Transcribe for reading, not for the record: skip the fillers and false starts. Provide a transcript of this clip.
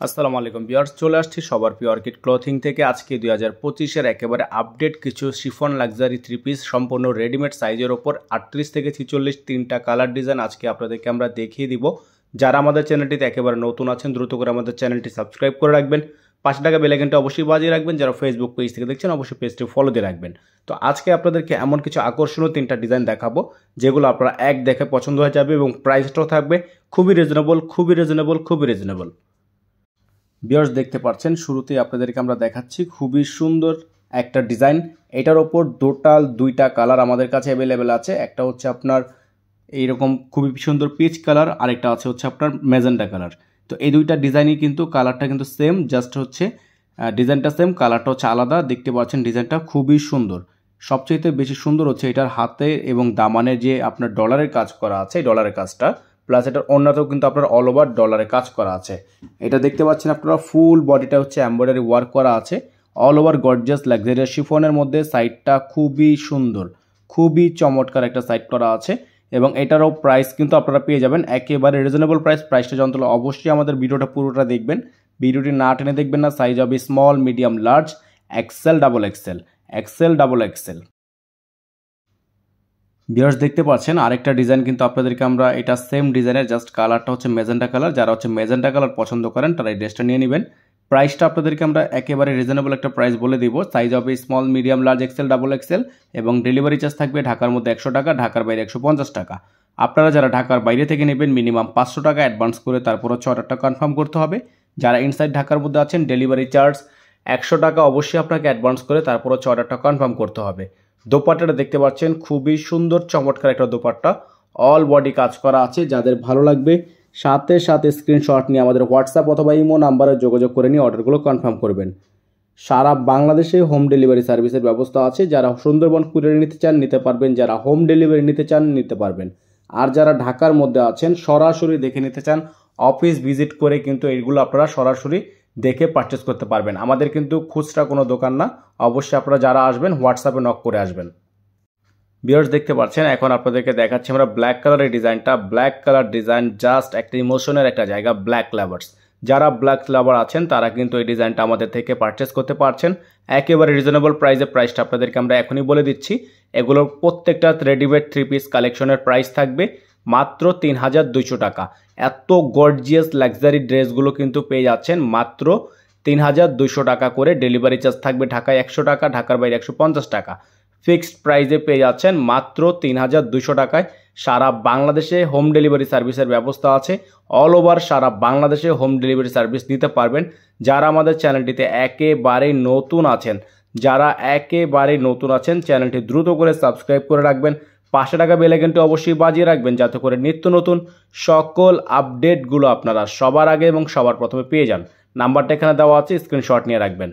আসসালামু আলাইকুম ভিউয়ার্স, চলে আসছি সবার প্রিয় অর্কিড ক্লথিং থেকে। আজকে 2025-এর একেবারে আপডেট কিছু শিফন লাক্সারি থ্রি পিস সম্পূর্ণ রেডিমেড সাইজের ওপর 38 থেকে 46 তিনটা কালার ডিজাইন আজকে আপনাদেরকে আমরা দেখিয়ে দিব। যারা আমাদের চ্যানেলটিতে একেবারে নতুন আছেন দ্রুত করে আমাদের চ্যানেলটি সাবস্ক্রাইব করে রাখবেন, পাশে থাকা বেল আইকনটা অবশ্যই বাজিয়ে রাখবেন। যারা ফেসবুক পেজ থেকে দেখছেন অবশ্যই পেজটি ফলো দিয়ে রাখবেন। তো আজকে আপনাদেরকে এমন কিছু আকর্ষণীয় তিনটা ডিজাইন দেখাবো যেগুলো আপনারা এক দেখে পছন্দ হয়ে যাবে এবং প্রাইসটাও থাকবে খুবই রিজনেবল। ভিউয়ার্স দেখতে পাচ্ছেন শুরুতেই আপনাদেরকে আমরা দেখাচ্ছি খুবই সুন্দর একটা ডিজাইন। এটার ওপর টোটাল দুইটা কালার আমাদের কাছে অ্যাভেলেবেল আছে। একটা হচ্ছে আপনার এইরকম খুবই সুন্দর পিচ কালার, আরেকটা আছে হচ্ছে আপনার ম্যাজেন্টা কালার। তো এই দুইটা ডিজাইনই কিন্তু কালারটা কিন্তু সেম, জাস্ট হচ্ছে ডিজাইনটা সেম, কালারটা হচ্ছে আলাদা। দেখতে পাচ্ছেন ডিজাইনটা খুবই সুন্দর। সবচেয়ে বেশি সুন্দর হচ্ছে এটার হাতে এবং দামানের যে আপনার ডলারের কাজ করা আছে, এই ডলারের কাজটা প্লাস এটার অন্যতেও কিন্তু আপনার অল ওভার ডলারে কাজ করা আছে। এটা দেখতে পাচ্ছেন আপনারা ফুল বডিটা হচ্ছে এমব্রয়ডারি ওয়ার্ক করা আছে, অল ওভার গর্জিয়াস লাক্সারিয়াস শিফনের মধ্যে। সাইডটা খুবই সুন্দর, খুবই চমৎকার একটা সাইড করা আছে এবং এটারও প্রাইস কিন্তু আপনারা পেয়ে যাবেন একেবারে রিজনেবল প্রাইসটা জানতে হলে অবশ্যই আমাদের ভিডিওটা পুরোটা দেখবেন, ভিডিওটি না টেনে দেখবেন না। সাইজ হবে small, medium, large, XL, double XL. Viewers দেখতে পাচ্ছেন আরেকটা ডিজাইন কিন্তু আপনাদেরকে আমরা, এটা সেম ডিজাইনের, জাস্ট কালারটা হচ্ছে ম্যাজেন্টা কালার। যারা হচ্ছে ম্যাজেন্টা কালার পছন্দ করেন তারা এই ড্রেসটা নিয়ে নেবেন। প্রাইসটা আপনাদেরকে আমরা একেবারে রিজনেবল একটা প্রাইস বলে দিব। সাইজ হবে small, medium, large, XL, double XL এবং ডেলিভারি চার্জ থাকবে ঢাকার মধ্যে 100 টাকা, ঢাকার বাইরে 150 টাকা। আপনারা যারা ঢাকার বাইরে থেকে নেবেন মিনিমাম 500 টাকা অ্যাডভান্স করে তারপর হচ্ছে অর্ডারটা কনফার্ম করতে হবে। যারা ইনসাইড ঢাকার মধ্যে আছেন ডেলিভারি চার্জ 100 টাকা অবশ্যই আপনাকে অ্যাডভান্স করে তারপর হচ্ছে অর্ডারটা কনফার্ম করতে হবে। দোপাট্টাটা দেখতে পাচ্ছেন খুবই সুন্দর চমৎকার একটা দোপাট্টা, অল বডি কাজ করা আছে। যাদের ভালো লাগবে সাথে সাথে স্ক্রিনশট নিয়ে আমাদের হোয়াটসঅ্যাপ অথবা ইমো নাম্বারে যোগাযোগ করে নিয়ে অর্ডারগুলো কনফার্ম করবেন। সারা বাংলাদেশে হোম ডেলিভারি সার্ভিসের ব্যবস্থা আছে। যারা সুন্দরবন কুরিয়ারে নিতে চান নিতে পারবেন, যারা হোম ডেলিভারি নিতে চান নিতে পারবেন। আর যারা ঢাকার মধ্যে আছেন সরাসরি দেখে নিতে চান, অফিস ভিজিট করে কিন্তু এইগুলো আপনারা সরাসরি দেখে পারচেস করতে পারবেন। আমাদের কিন্তু খুচরা কোনো দোকান না, অবশ্যই আপনারা যারা আসবেন হোয়াটসঅ্যাপে নক করে আসবেন। ভিউয়ার্স দেখতে পাচ্ছেন এখন আপনাদেরকে দেখাচ্ছি আমরা ব্ল্যাক কালারের ডিজাইনটা। ব্ল্যাক কালার ডিজাইন জাস্ট একটা ইমোশনের একটা জায়গা। ব্ল্যাক লাভার্স, যারা ব্ল্যাক লাভার আছেন তারা কিন্তু এই ডিজাইনটা আমাদের থেকে পারচেস করতে পারছেন একেবারে রিজনেবল প্রাইসে। প্রাইসটা আপনাদেরকে আমরা এখনই বলে দিচ্ছি। এগুলোর প্রত্যেকটা রেডিমেড থ্রি পিস কালেকশনের প্রাইস থাকবে মাত্র 3200 টাকা। এত গর্জিয়াস লাক্সারি ড্রেসগুলো কিন্তু পেয়ে যাচ্ছেন মাত্র 3200 টাকা করে। ডেলিভারি চার্জ থাকবে ঢাকায় 100 টাকা, ঢাকার বাইরে 150 টাকা। ফিক্সড প্রাইসে পেয়ে যাচ্ছেন মাত্র 3200 টাকায়। সারা বাংলাদেশে হোম ডেলিভারি সার্ভিসের ব্যবস্থা আছে। অল ওভার সারা বাংলাদেশে হোম ডেলিভারি সার্ভিস নিতে পারবেন। যারা আমাদের চ্যানেলটিতে একেবারেই নতুন আছেন চ্যানেলটি দ্রুত করে সাবস্ক্রাইব করে রাখবেন, পাশে টাকা বেল আইকনটি অবশ্যই বাজিয়ে রাখবেন যাতে করে নিত্য নতুন সকল আপডেটগুলো আপনারা সবার আগে এবং সবার প্রথমে পেয়ে যান। নাম্বারটা এখানে দেওয়া আছে, স্ক্রিনশট নিয়ে রাখবেন।